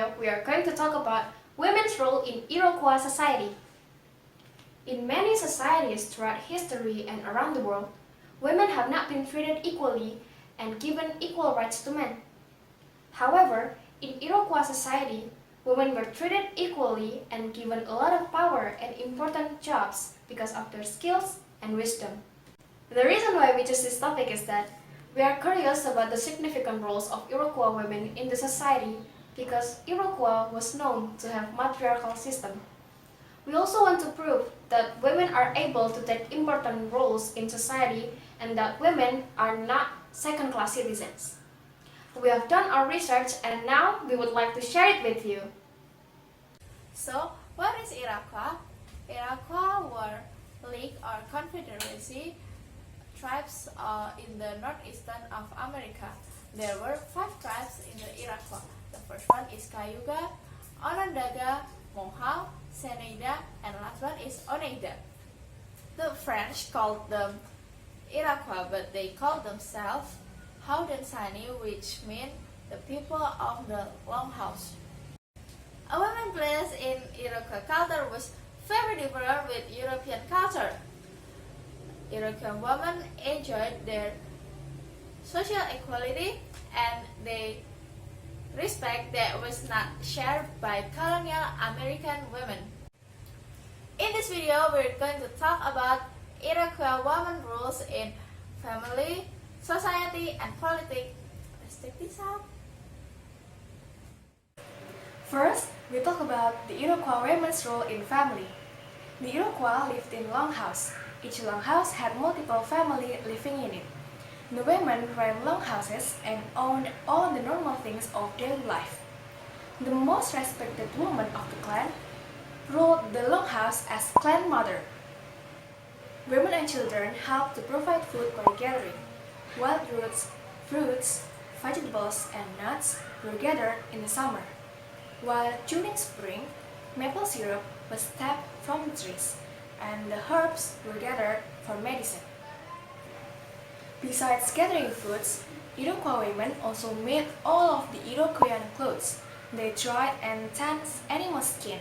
video, we are going to talk about women's role in Iroquois society. In many societies throughout history and around the world, women have not been treated equally and given equal rights to men. However, in Iroquois society, women were treated equally and given a lot of power and important jobs because of their skills and wisdom. The reason why we chose this topic is that we are curious about the significant roles of Iroquois women in the society because Iroquois was known to have matriarchal system. We also want to prove that women are able to take important roles in society and that women are not second-class citizens. We have done our research and now we would like to share it with you. So, what is Iroquois? Iroquois were league or confederacy tribes in the northeastern of America. There were 5 tribes in the Iroquois. The first one is Cayuga, Onondaga, Mohawk, Seneca, and last one is Oneida. The French called them Iroquois, but they called themselves Haudenosaunee, which means the people of the Longhouse. A woman's place in Iroquois culture was very different with European culture. Iroquois women enjoyed their social equality and they respect that was not shared by colonial American women. In this video, we're going to talk about Iroquois women roles in family, society, and politics. Let's check this out. First, we talk about the Iroquois women's role in family. The Iroquois lived in longhouses. Each longhouse had multiple families living in it. The women ran longhouses and owned all the normal things of daily life. The most respected woman of the clan ruled the longhouse as clan mother. Women and children helped to provide food for the gathering. Wild roots, fruits, vegetables, and nuts were gathered in the summer, while during spring, maple syrup was tapped from the trees, and the herbs were gathered for medicine. Besides gathering foods, Iroquois women also made all of the Iroquoian clothes. They dried and tanned animal skin,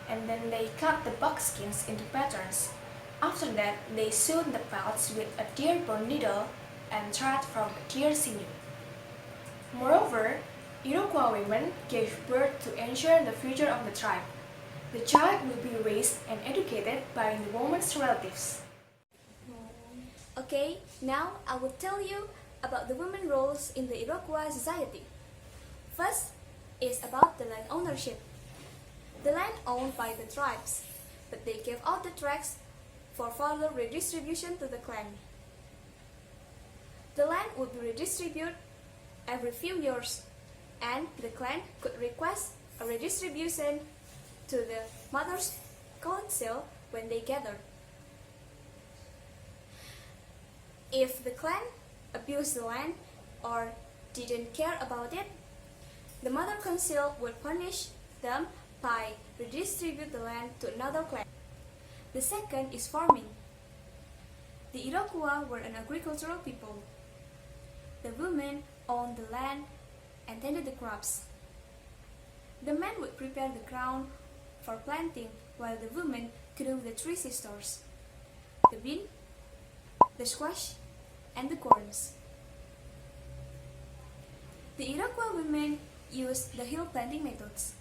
and then they cut the buckskins into patterns. After that, they sewed the pelts with a deer-bone needle and thread from a deer sinew. Moreover, Iroquois women gave birth to ensure the future of the tribe. The child will be raised and educated by the woman's relatives. Okay, now I will tell you about the women roles in the Iroquois society. First is about the land ownership. The land owned by the tribes, but they gave out the tracts for further redistribution to the clan. The land would be redistributed every few years, and the clan could request a redistribution to the Mother's Council when they gathered. If the clan abused the land or didn't care about it, the Mother Council would punish them by redistribute the land to another clan. The second is farming. The Iroquois were an agricultural people. The women owned the land and tended the crops. The men would prepare the ground for planting while the women grew the 3 sisters: the bean, the squash, and the corns. The Iroquois women used the hill planting methods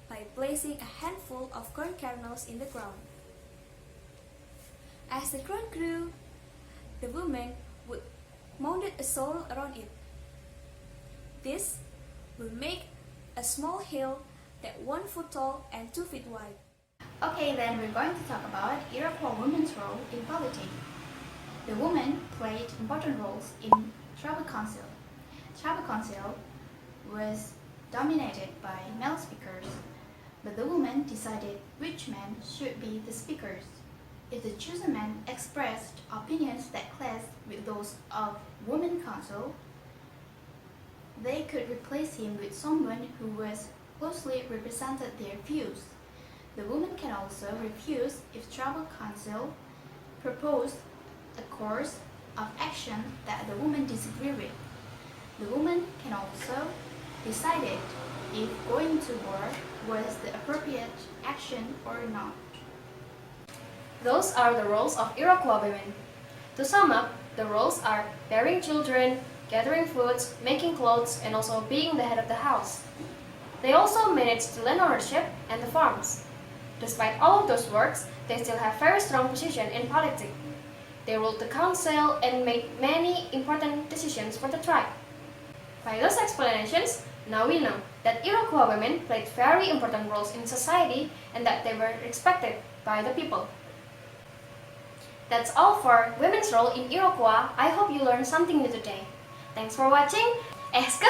by placing a handful of corn kernels in the ground. As the corn grew, the women would mound a soil around it. This will make a small hill that 1 foot tall and 2 feet wide. Okay, then we're going to talk about Iroquois women's role in politics. The women played important roles in tribal council. Tribal council was dominated by male speakers, but the women decided which men should be the speakers. If the chosen men expressed opinions that clashed with those of women council, they could replace him with someone who was closely represented their views. The women can also refuse if tribal council proposed a course of action that the women disagree with. The woman can also decide if going to war was the appropriate action or not. Those are the roles of Iroquois women. To sum up, the roles are bearing children, gathering foods, making clothes, and also being the head of the house. They also managed the land ownership and the farms. Despite all of those works, they still have very strong position in politics. They ruled the council and made many important decisions for the tribe. By those explanations, now we know that Iroquois women played very important roles in society and that they were respected by the people. That's all for women's role in Iroquois. I hope you learned something new today. Thanks for watching. Ska!